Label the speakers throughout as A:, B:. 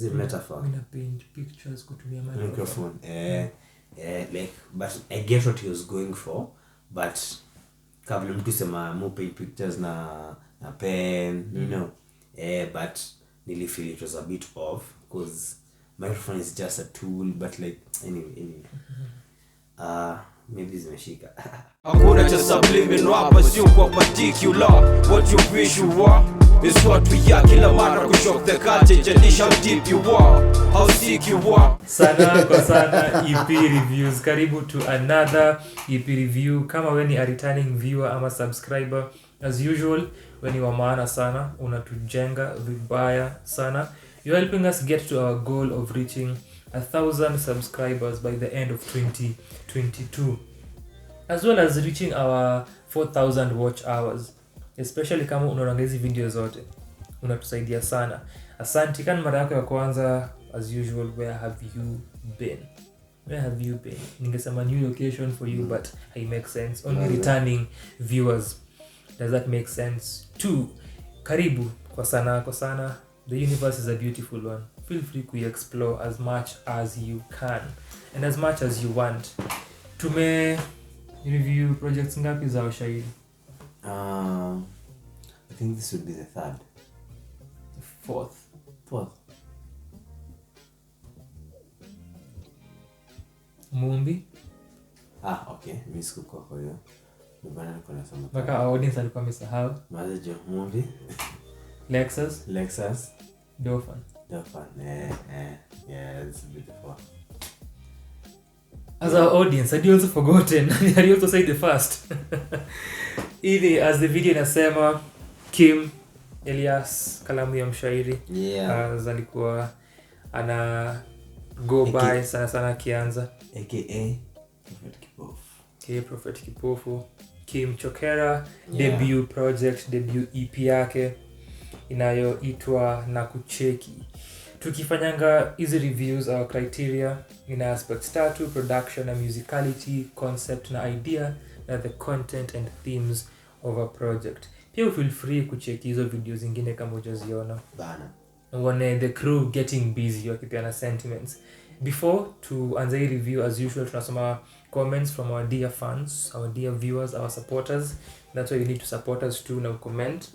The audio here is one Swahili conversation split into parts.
A: metaphor.
B: Mina paint pictures kutumia
A: microphone. Like, but I get what he was going for, but kabla mtu sema mo paint pictures na pen, you know. But nearly feel it was a bit off because microphone is just a tool, but like anyway. Maybe zimeshika.
C: Hakuna cha subliminal hapa, sio kwa particular. What you wish you are is what we are. Kila mara kushock the culture, jadish how deep you are, how sick you are.
B: Sana kwa sana EP reviews. Karibu to another EP review. Kama we ni a returning viewer ama subscriber, as usual, we ni wa maana sana, unatujenga vibaya sana. You're helping us get to our goal of reaching 1,000 subscribers by the end of 2022, as well as reaching our 4,000 watch hours. Especially kama unaona hizi video zote, unatusaidia sana. Asante. Kama mara yako ya kwanza, as usual, where have you been? Ningesema new location for you, but it makes sense. Only returning viewers, does that make sense too? Karibu kwa sana. The universe is a beautiful one. Feel free to explore as much as you can and as much as you want. Tume review projects ngapi za ushairi?
A: I think this would be the third.
B: Fourth. Mumbi?
A: Okay. Mimi sikuwa kwa hiyo. Mbona niko nasoma.
B: Baka audience alikuwa amesahau.
A: Mazejo Mumbi.
B: Lexus. Dolphin.
A: Yeah, it's beautiful.
B: As our audience, had you also forgotten? Had you also said the first? Ili as the video inasema, Kym Elias kalamu ya mshairi.
A: Yeah.
B: Zalikuwa ana go by sana kianza.
A: AKA
B: Prophet Kipofu. Kym Chokera, debut project, debut EP yake inayoitwa Nakucheki. Tukifanyanga hizi reviews, our criteria ina aspects tatu: production and musicality, concept na idea, na the content and themes of a project. Pia feel free kucheki hizo videos zingine kama hujaziona
A: bana.
B: One the crew getting busy wakipeana sentiments. Before to answer a review, as usual, tunasoma comments from our dear fans, our dear viewers, our supporters. That's why you need to support us too, now comment.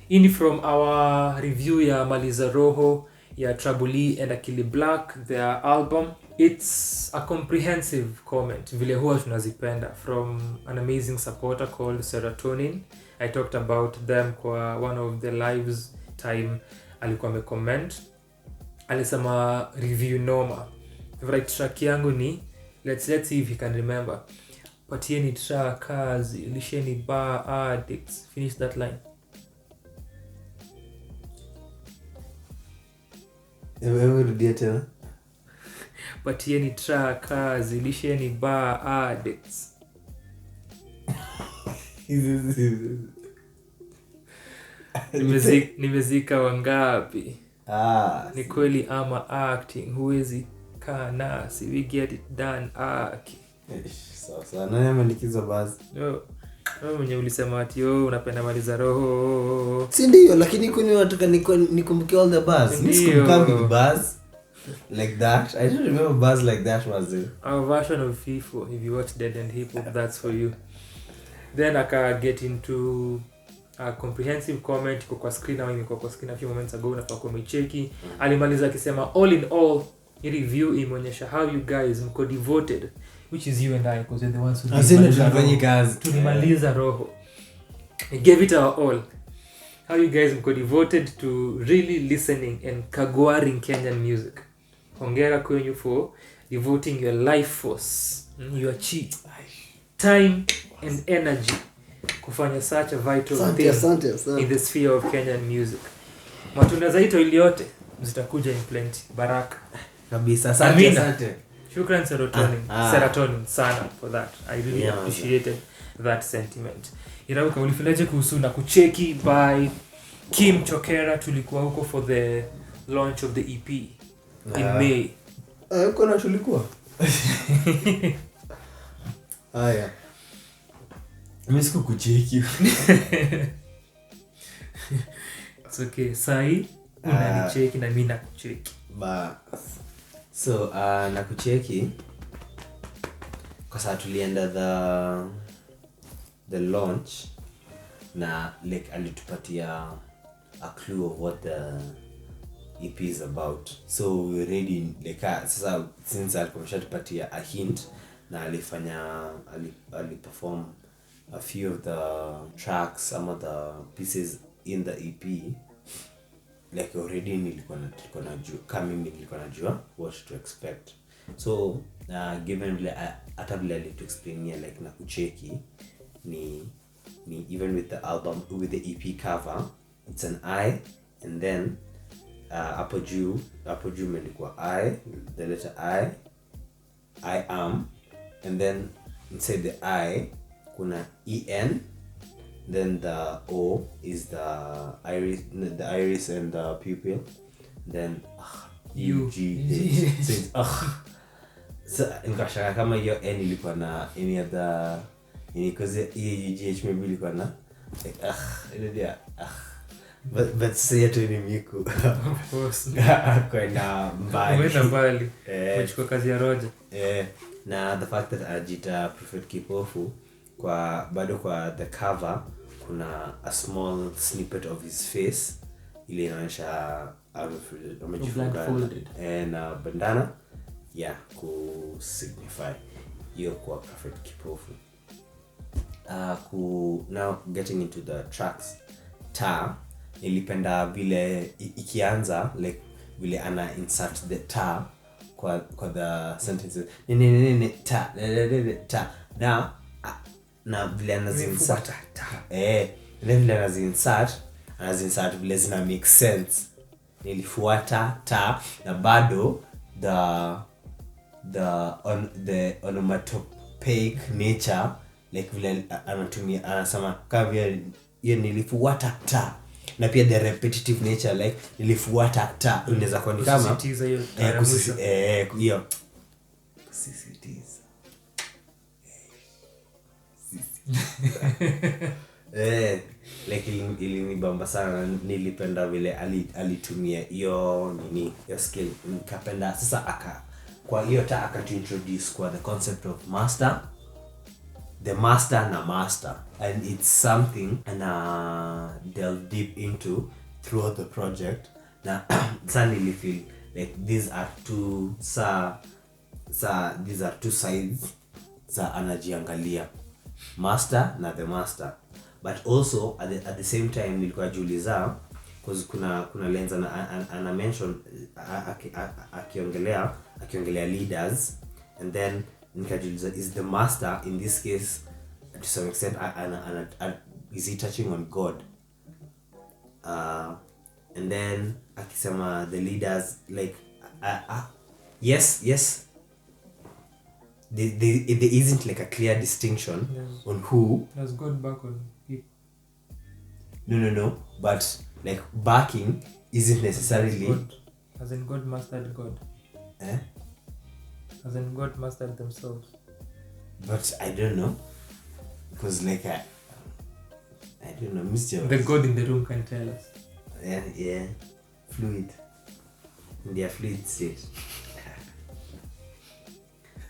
B: In from our review ya Maliza Roho, ya Trabuli and Akili Black, their album. It's a comprehensive comment, vile huwa tunazipenda, from an amazing supporter called Serotonin. I talked about them kwa one of the lives time alikuwa amecomment. Alisema review noma. Favorite track yangu ni let's see if you can remember. Patieni track kazi, lisheni bar addicts. Finish that line.
A: Wewe rudia tena.
B: Patieni track kazi, lisheni bar addicts. Nimezika wangapi? Ni kweli ama acting, huwezi kaa nasi, we get it done aki.
A: Sasa nani amenikiza basi?
B: Wewe mwenye ulisema ati unapenda Maliza Roho.
A: Si ndio, lakini kwani unataka nikumbuke all the bars? Nisikumbuke bars like that. I don't remember bars like that was it.
B: Our version of FIFO, if you watch Dead and Hip Hop, that's for you. Then aka get into a comprehensive comment kwa screen, na mimi kwa screen a few moments ago na kwa umecheki. Alimaliza akisema all in all, hii review imeonyesha how you guys mko devoted, which is you and I, because you're the ones who tulimaliza roho. We gave it our all. How you guys mko devoted to really listening and kaguaring Kenyan music. Hongera kwenyu for devoting your life force, your chi, time and energy kufanya such a vital thing in the sphere of Kenyan music. Matunda za hito iliyote zitakuja in plenty. Baraka
A: kabisa. Asante.
B: Shukran Serotonin sana for that. I really appreciated that sentiment. Irauka, ulifilaje kuhusu Nakucheki by Kym Chokera? Tulikuwa huko for the launch of the EP in May.
A: Uko na tulikuwa? Haya. Mimi sikukucheki.
B: It's okay. Sai unanicheki na mimi nakucheki.
A: So Nakucheki kwa sababu tulienda the launch na like alitupatia a clue of what the EP is about, so we ready like sasa since alikuwa a hint na aliperform a few of the tracks, some of the pieces in the EP, like already nilikuwa najua what to expect. So given vile hata vile alituexplainia like Nakucheki ni even with the album, with the EP cover, it's an I, and then hapo juu imeandikwa I, the letter I am, and then inside the I kuna en, then the O is the iris and the pupil, then UG. So nikashaka kama hiyo n ilikuwa na any other because UGH maybe ilikuwa na like but say to ni miku
B: Of course.
A: kwenda mbali.
B: Umeenda mbali. Umechukua kazi ya Roger.
A: Na the fact that ajita Prophet Kipofu bado kwa the cover kuna a small snippet of his face ile inaonyesha amejifunga na bandana ku signify hiyo kwa Prophet Kipofu. Now getting into the tracks, nilipenda vile ikianza like vile ana insert the kwa the sentences na vile anazinsert vile anazinsert vile zina make sense. Nilifuata na bado the onomatopoeic nature like vile anatumia anasema kama vile nilifuata na pia the repetitive nature like nilifuata unaweza kuwa ni kama
B: kusisitiza hiyo
A: hiyo kusisitiza like ilinibamba sana. Nilipenda vile alitumia hiyo hiyo skill, nikapenda sasa kwa hiyo akatuintroduce kwa the concept of master, the master na master, and it's something and delve deep into throughout the project. Na suddenly feel like these are two sides za anajiangalia, master na the master, but also at the same time nilikuwa jiuliza because kuna lens ana mention akiongelea leaders, and then nikajiuliza is the master in this case to some extent is he touching on God, and then akisema the leaders like yes there isn't like a clear distinction on who
B: has God back on people.
A: No, but like backing isn't necessarily
B: God, as in God mastered God.
A: Eh?
B: As in God mastered themselves.
A: But I don't know, because like I don't know, Mr.
B: The God in the room can tell us.
A: Yeah, fluid, in their fluid state.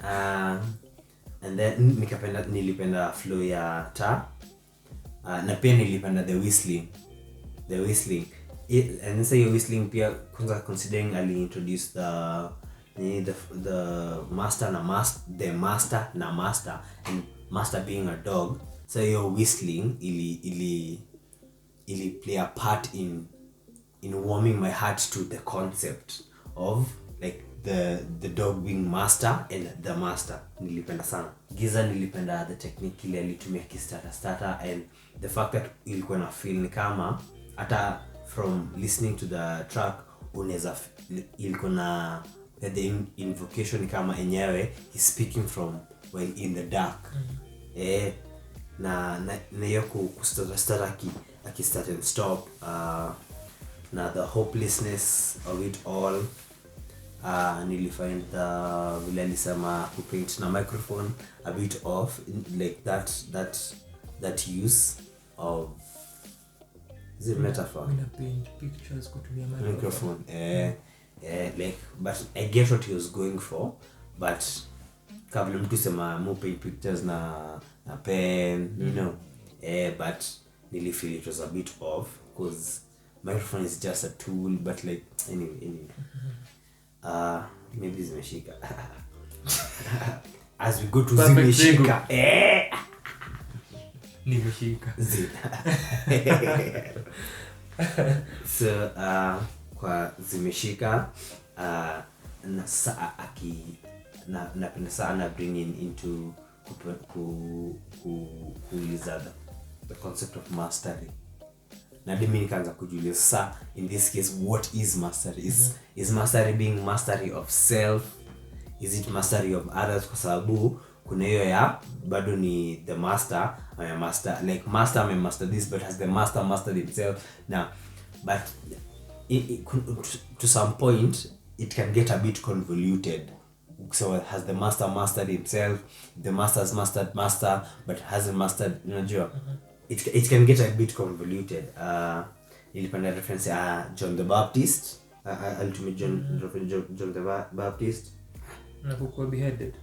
A: And then nilipenda flow ya na pia nilipenda the whistling, and say whistling pia considering ali introduce the master na master, and master being a dog, so your whistling ili play a part in warming my heart to the concept of like the dog being master and the master. Nilipenda sana Giza, nilipenda the technique ile alitumia starter, and the fact that ilikuwa na feel ni kama hata from listening to the track unaweza ilikuwa na the invocation kama enyewe is speaking from while in the dark. Na hiyo kustart start and stop, na the hopelessness of it all. Nilifind vile alisema kupaint na microphone a bit off, like that use of is it metaphor?
B: Mina paint pictures kutumia
A: Microphone. Like, but I get what he was going for, but kabla mtu sema mo paint pictures na pen, you know, but really feel it was a bit off because microphone is just a tool, but like anyway. Maybe zimeshika. As we go to zimeshika.
B: Nimeshika.
A: So kwa zimeshika na saa napenda sana bringing into kuuliza the concept of mastery. Na dimi nikaanza kujulia sasa in this case what is mastery? Is mastery being mastery of self? Is it mastery of others? Kwa sababu kuna hiyo ya bado ni the master like master may master this, but has the master mastered himself now? But to some point it can get a bit convoluted. So has the master mastered himself? The master's mastered master but hasn't mastered, unajua. It can get a bit convoluted. Nilipenda reference John the Baptist, ultimate John the Baptist
B: na kuwa beheaded.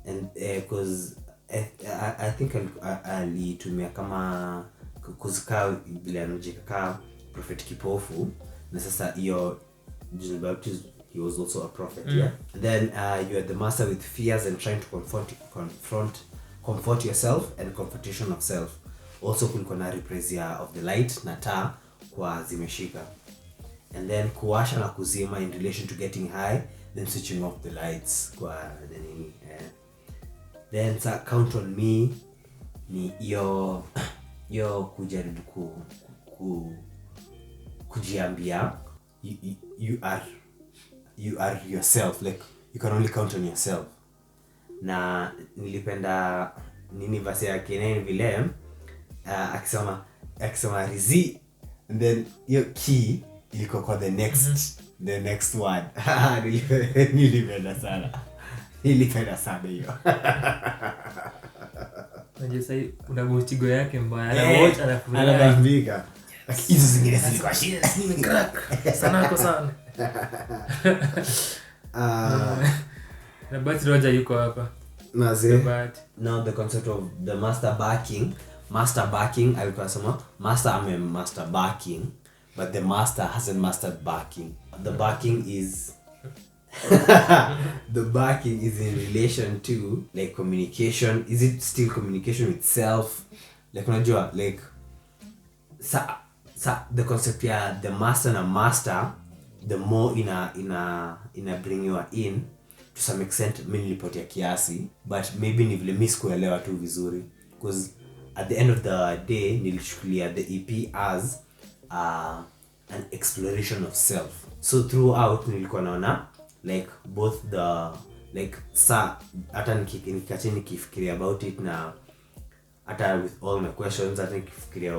A: And because I think alitumia kama kuzikaa bila anajika prophet kipofu, na sasa hiyo John the Baptist, he was also a prophet. Then you are the master with fears and trying to comfort yourself and confrontation of self. Also kulikuwa na represia of the light na taa kwa zimeshika, and then kuwasha na kuzima in relation to getting high, then switching off the lights kwa nini. Then count on me ni yo kujaribu kujiambia you are yourself, like you can only count on yourself. Na nilipenda nini verse ya Kenyan vile akisema rizi, and then yo key iliko kwa the next word. Nilipenda sana hiyo.
B: Unajua sasa una botigo yake mbaya, ana watch
A: anabambika. Hizo zingine zilikuwa shida,
B: nimecrack sana kwa sana. Na but Roger yuko hapa.
A: Now the concept of the master backing alikuwa sema master master backing, but the master hasn't mastered backing. The backing is in relation to like communication. Is it still communication with self? Like unajua like the concept ya the master na master, the more ina bring you in to some extent. Mimi nilipotea kiasi, but maybe ni vile miss kuelewa tu vizuri, because at the end of the day nilichukulia the EP as an exploration of self. So throughout nilikuwa naona like both the like hata nikifikiria about it, na hata with all my questions hata nikifikiria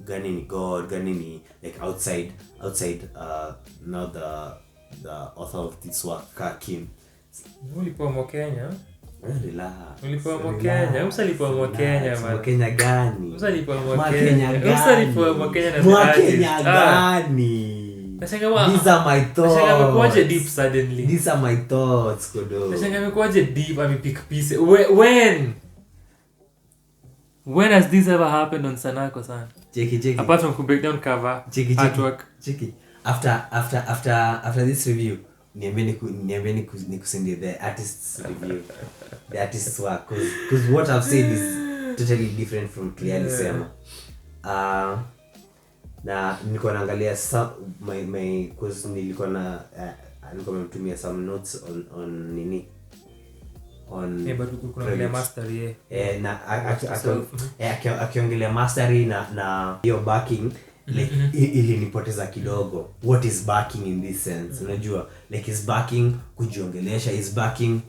A: gani ni God, gani ni like outside now the author of this work Kym.
B: Ulipo Mkenya?
A: Ulipo
B: Mkenya? Usalipo Mkenya man.
A: Mkenya gani?
B: Usalipo Mkenya. Usalipo Mkenya na
A: Mkenya gani? These are my thoughts.
B: Nashangaa amekuaje deep suddenly.
A: These are my thoughts kodo.
B: Nashangaa amekuaje deep, amepick piece. When has this ever happened on Sanako sana?
A: Cheki.
B: Apart from break down cover, artwork.
A: Cheki. After this review, niambie nikusendie the artist's review. The artist's work, because what I've said is totally different from clearly sema. Na nilikuwa naangalia my cause nilikuwa nimetumia some notes on nini
B: but kuna mastery
A: na akiongelea mastery na hiyo backing like ilinipoteza kidogo. What is backing in this sense? Unajua like is backing kujiongelesha, is backing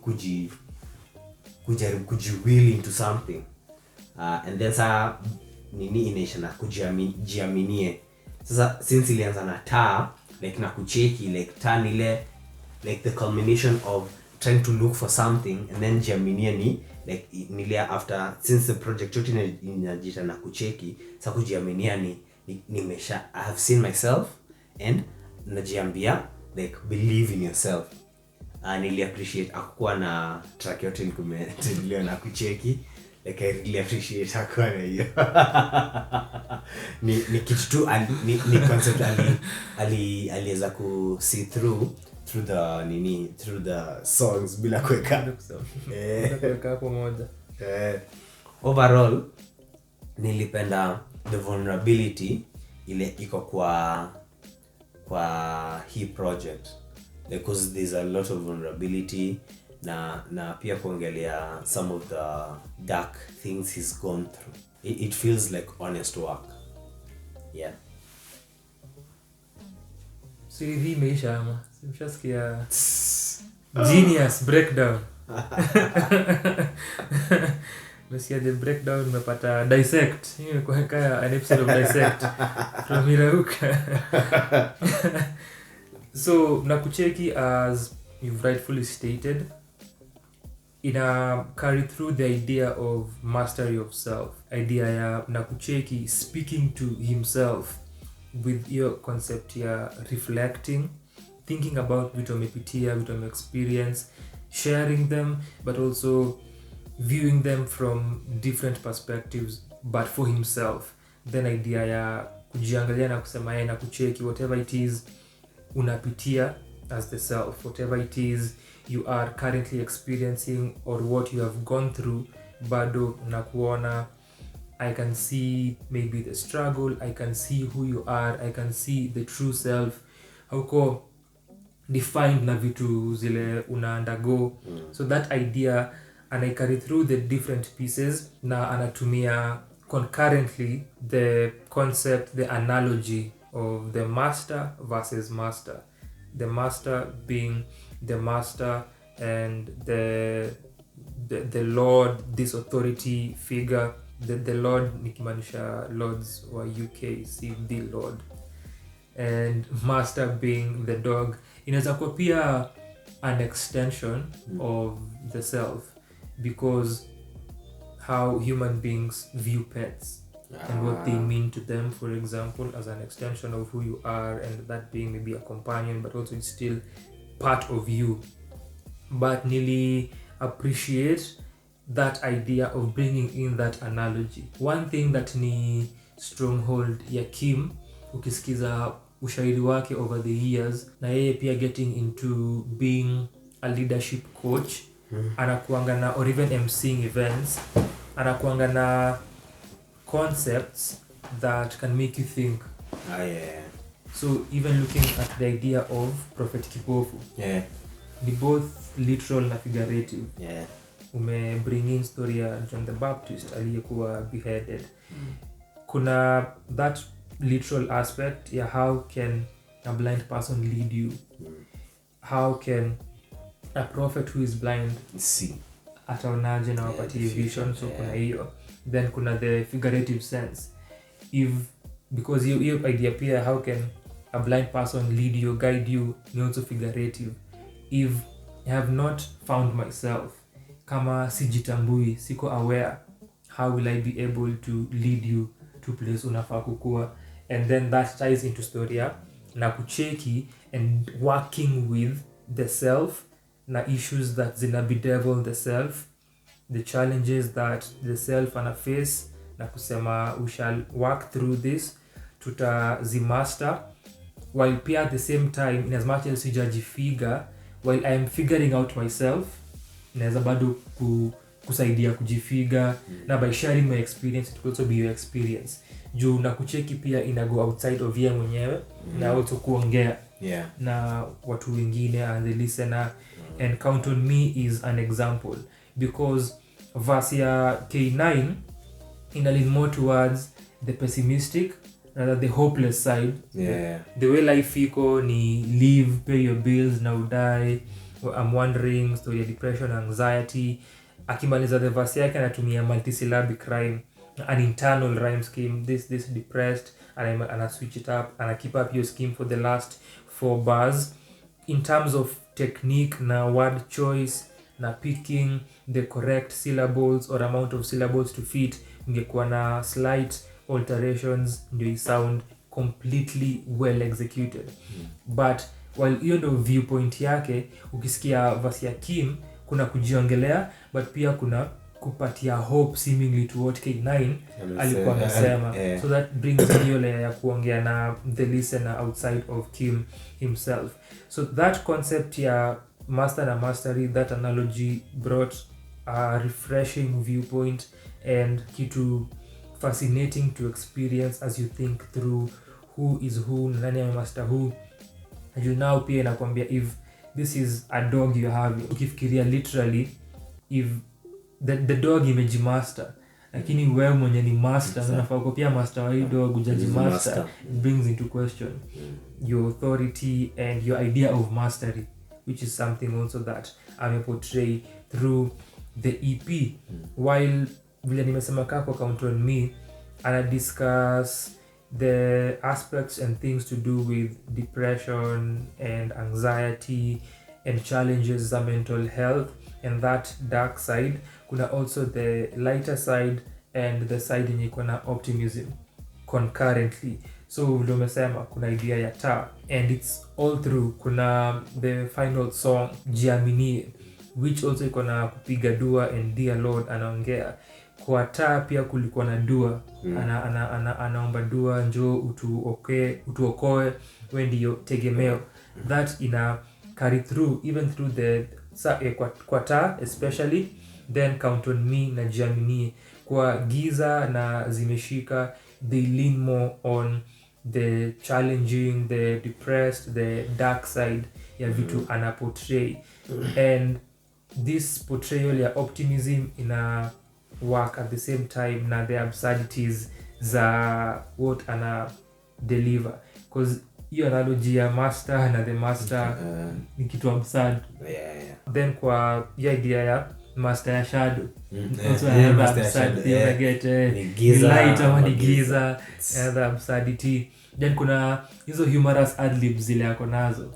A: kujaribu kujiwili into something, and then nini inaisha na kujiaminie. Sasa since ilianza na taa like Nakucheki, like taa ile like the culmination of trying to look for something and then jiaminia ni like nilia after since the project yote inajita Nakucheki sasa kujiaminia ni nimesha I have seen myself and najiambia like believe in yourself. Nili appreciate akuwa na track yote nilikuwa Nakucheki like I really appreciate akuwa na hiyo ni kitu tu ni concept aliweza ku see through the songs bila kuweka
B: hapo moja.
A: Overall nilipenda the vulnerability ile iko kwa hii project because there's a lot of vulnerability na pia kuongelea some of the dark things he's gone through. It feels like honest work. Yeah.
B: CV imeisha ama simshasikia genius breakdown. Mesikia the breakdown umepata dissect. Hiyo kwa kaya an episode of dissect from Irauka. So Nakucheki, as you've rightfully stated, carry through the idea of mastery of self. Idea ya Nakucheki speaking to himself with your concept ya reflecting, thinking about vitu amepitia, vitu experience, sharing them, but also viewing them from different perspectives, but for himself. Then idea ya kujiangalia na kusema yeye Nakucheki, whatever it is unapitia as the self, whatever it is you are currently experiencing or what you have gone through, bado nakuona, I can see maybe the struggle, I can see who you are, I can see the true self, hauko defined na vitu zile una undergo. So that idea, and I carry through the different pieces na anatumia concurrently the concept, the analogy of the master versus master. The master being the master and the Lord, this authority figure. The Lord nikimanisha Lords wa UK, see the Lord, and master being the dog. Inaweza kuwa pia an extension of the self, because how human beings view pets and what they mean to them, for example, as an extension of who you are, and that being maybe a companion, but also it's still part of you. But nili appreciate that idea of bringing in that analogy. One thing that ni stronghold ya Kym, ukisikiza ushairi wake over the years, na yeye pia getting into being a leadership coach, anakuanga na, or even emceeing events, anakuanga na concepts that can make you think.
A: Yeah.
B: So even looking at the idea of Prophet Kipofu, ni both literal na figurative. Bring in story ya John the Baptist aliyekuwa beheaded. Kuna that literal aspect ya how can a blind person lead you, how can a prophet who is blind
A: see
B: ataonaje na wapatie vision. So kuna hiyo. Then kuna the figurative sense, because your idea pia how can a blind person lead you, guide you, ni also figurative. If I have not found myself, kama sijitambui, siko aware, how will I be able to lead you to place unafaa kukua? And then that ties into story ya Nakucheki and working with the self na issues that zina bedevil the self, the challenges that the self ana face, na kusema we shall work through this, tutazimaster, while pia at the same time, in as much as sijajifiga, while I am figuring out myself, naweza bado kusaidia kujifiga, na by sharing my experience, it could also be your experience. Juu Nakucheki pia inago outside of ye mwenyewe, na also kuongea na watu wengine and the listener, and count on me is an example, because verse ya K9 ina lean more towards the pessimistic rather the hopeless side. The way life iko ni live, pay your bills, now die, I'm wondering, story ya depression, anxiety. Akimaliza the verse yake anatumia multisyllabic rhyme, an internal rhyme scheme, this depressed, and I switch it up and I keep up your scheme for the last 4 bars. in terms of technique na word choice na picking the correct syllables or amount of syllables to fit, ungekuwa na slight alterations ndio sound completely well executed. But while hiyo ndio viewpoint yake, ukisikia verse ya Kym kuna kujiongelea but pia kuna kupatia hope seemingly to what K9 alikuwa amesema. So that brings in hiyo layer ya kuongea na the listener outside of Kym himself. So that concept ya master na mastery, that analogy brought a refreshing viewpoint and kitu fascinating to experience as you think through who is who, nani ya master who. You now pia inakwambia if this is a dog you have, ukifikiria literally if the dog imejimaster, lakini wewe mwenye ni master unafaa kupia master wa hii dog ujajimaster, it brings into question your authority and your idea of mastery, which is something also that portray through the EP. While vile nimesema kwa Count on Me ana discuss the aspects and things to do with depression and anxiety and challenges za mental health and that dark side, kuna also the lighter side and the side yenye iko na optimism concurrently. So vile umesema kuna idea ya taa and it's all through. Kuna the final song Jiaminie which also iko na kupiga dua and dear Lord anaongea. Kwa taa pia kulikuwa na dua. Anaomba dua, njoo utuokoe, wewe ndio tegemeo. That ina carry through even through the kwa taa especially, then Count on Me na Jiaminie. Kwa giza na zimeshika, they lean more on the challenging, the depressed, the dark side ya vitu ana portray. And this portrayal ya optimism ina work at the same time na the absurdities za what ana deliver, because hiyo analogy ya master na the master ni kitu absurd. Then kwa idea ya master ya shadow also absurd, you get light ama ni giza, the absurdity. Then kuna hizo humorous ad-libs zile yako nazo,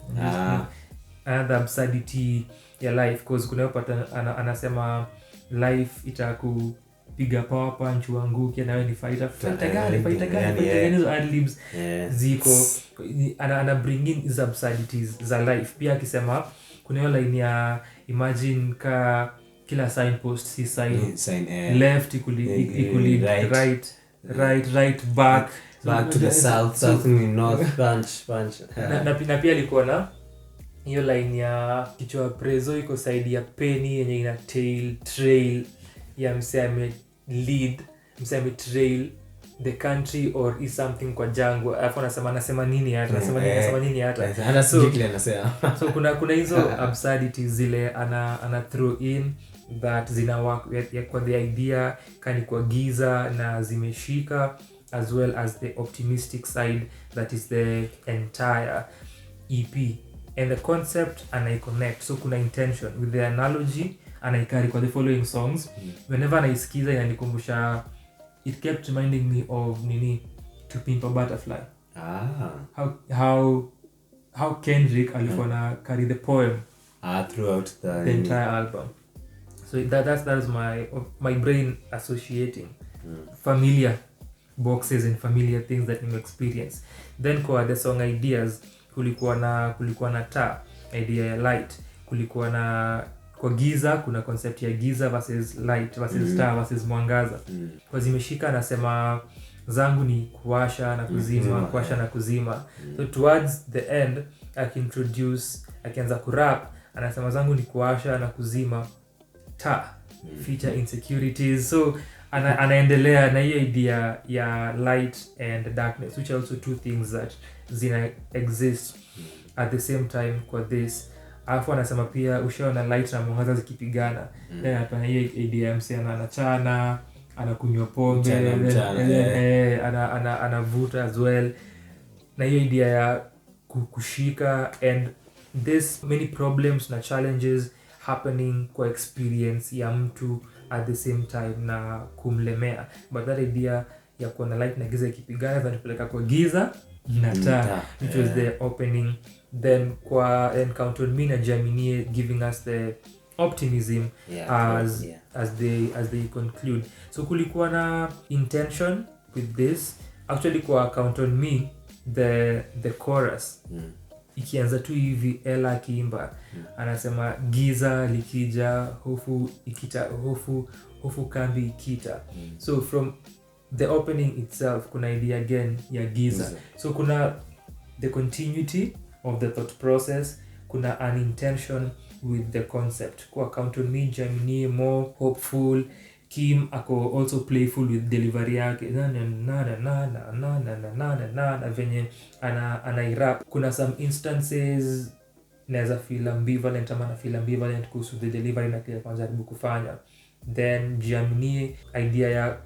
B: the absurdity ya life, because kuna upata anasema life itakupiga power punch uanguke na wewe ni fighter gani hizo ad-libs ziko ana bring in these absurdities za life. Pia akisema kuna hiyo line ya imagine kila signpost si sign left equally right back
A: to the south in north punch
B: na pia alikuwa na hiyo line ya kichwa prezo iko side ya penny yenye ina trail ya mseme trail the country or is something kwa jangwa. Alafu anasema nini hata so kuna hizo absurdities zile ana throw in that zina work kwa the idea kani kwa giza na zimeshika, as well as the optimistic side that is the entire EP. And the concept anaiconnect, so kuna intention with the analogy anaikari kwa the following songs. Whenever anaisikiza inanikumbusha, it kept reminding me of To Pimp a Butterfly. How Kendrick alikuwa na carry the poem
A: throughout the
B: entire album. So that is my brain associating familiar boxes and familiar things that you experience. Then kwa the song ideas kulikuwa na taa, idea ya light, kulikuwa na kwa giza kuna concept ya giza versus light versus taa versus mwangaza. Kwa zimeshika anasema zangu ni kuwasha na kuzima, so towards the end akianza kurap anasema zangu ni kuwasha na kuzima taa, feature insecurities. So anaendelea na hiyo idea ya light and darkness, which are also two things that zina exist at the same time kwa this. Alafu anasema pia ushaona light na mwangaza zikipigana, then hapa hiyo idea ya msichana anachana, anakunywa pombe, anavuta as well, na hiyo idea ya kushika, and there's many problems na challenges happening kwa experience ya mtu at the same time na kumlemea. But that idea ya kuona light na giza ikipigana zinatupeleka kwa giza Nata, which was the opening. Then kwa Count on Me na Jaminie giving us the optimism as they conclude. So kulikuwa na intention with this. Actually kwa Count on Me, the chorus ikianza tu hivi Ella akiimba anasema giza likija hofu kambi ikita. So from the opening itself kuna idea again ya giza. So kuna the continuity of the thought process, kuna an intention with the concept. Kwa Count on Me, Jaminie more hopeful, Kym ako also playful with delivery yake na venye anairap. Kuna some instances naweza feel ambivalent ama na feel ambivalent kuhusu the delivery na kile kwanza jaribu kufanya. Then Jaminie idea ya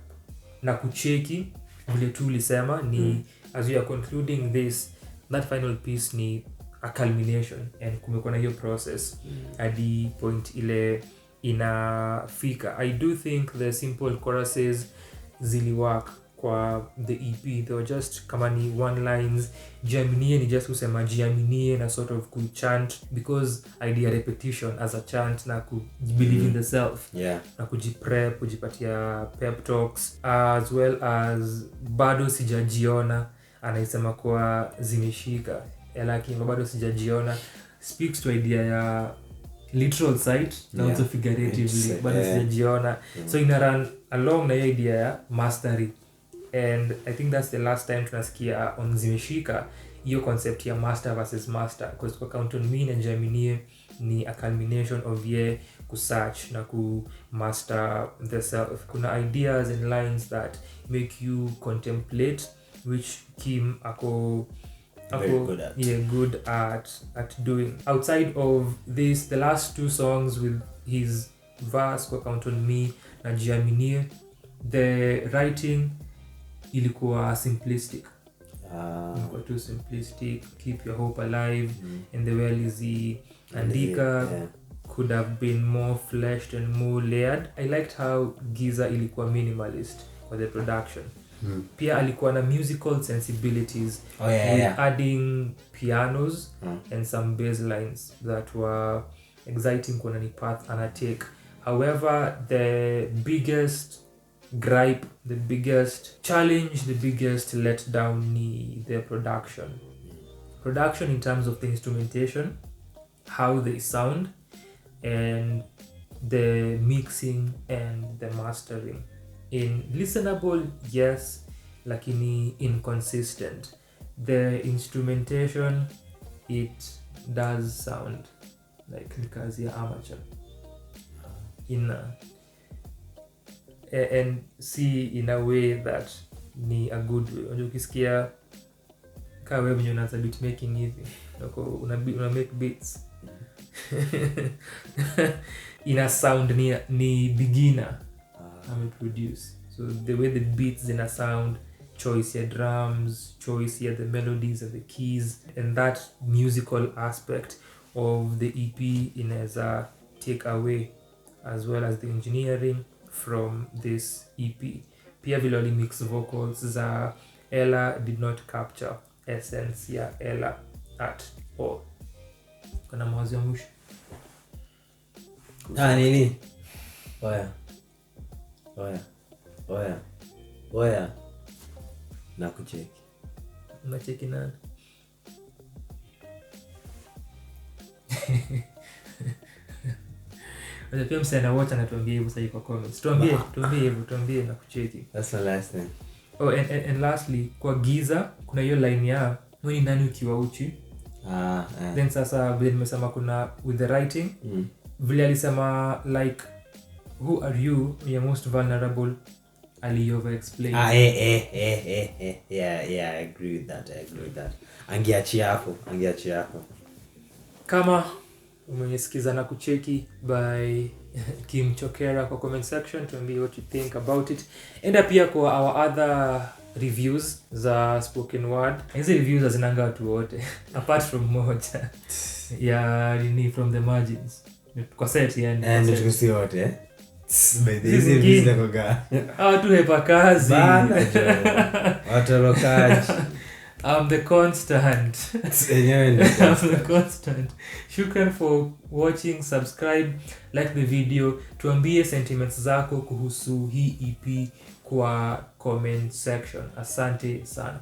B: Nakucheki vile tu ulisema ni as you are concluding this, that final piece ni a culmination and kumekuwa na hiyo process hadi point ile inafika. I do think the simple choruses zili work kwa the EP. They were just kama ni one lines. Jaminie ni just kusema Jaminie na sort of kuchant because idea repetition as a chant na believe in the self na kujiprep, kujipatia pep talks as well as bado sijajiona anaisema kwa zimeshika. Lakini bado sijajiona speaks to idea ya literal side na also figuratively bado sijajiona. So ina run along na idea ya mastery, and I think that's the last time tunasikia on zimeshika hiyo concept ya master versus master, because kwa Count on Me na Jaminie ni a culmination of kusearch na ku master the self. Kuna ideas and lines that make you contemplate, which Kym ako good at doing. Outside of this, the last two songs with his verse kwa Count on Me na Jaminie, the writing ilikuwa simplistic. Ilikuwa too simplistic. Keep your hope alive and the well is andika could have been more fleshed and more layered. I liked how Giza ilikuwa minimalist for the production. Pia alikuwa na musical sensibilities with adding pianos and some bass lines that were exciting kuna ni path anatake. However, the biggest gripe, the biggest challenge, the biggest letdown ni the production in terms of the instrumentation, how they sound, and the mixing and the mastering. In listenable, yes, lakini inconsistent. The instrumentation, it does sound like kazi ya amateur and see in a way that ni a good way. Unajua ukisikia kama wewe mwenye unaanza beat making hivi una make beats ina sound ni beginner produce. So the way the beats in a sound, choice ya drums, choice ya the melodies and the keys, and that musical aspect of the EP inaweza take away, as well as the engineering from this EP. Pia vile wali mix vocals za Ella did not capture essence ya Ella at all. Kuna mawazo ya mwisho?
A: Nini? Oya. Nakucheki.
B: Unacheki nani? Pia msana watch anatuambia hivyo sasa kwa comments. Tuambie Nakucheki.
A: That's the last thing.
B: Oh, and lastly, kwa Giza kuna hiyo line ya wewe ni nani ukiwa uchi? Then sasa vile nimesema kuna with the writing, vile alisema like who are you, you're most vulnerable, ali over explain.
A: Yeah, I agree with that. Angeachia hapo. Kama
B: umesikiza Nakucheki by Kym Chokera kwa comment section, tuambie what you think about it. Enda pia kwa our other reviews za spoken word. Hizi reviews hazinanga watu wote apart from moja ya ni from the margins kwa set yani,
A: and tukusi wote hizi reviews zinakoga
B: tu hepa kazi
A: bana watorokaji
B: I'm the constant.
A: Yenyewe ndio.
B: I'm the constant. Shukran for watching, subscribe, like the video. Tuambie sentiments zako kuhusu hii EP kwa comment section. Asante sana.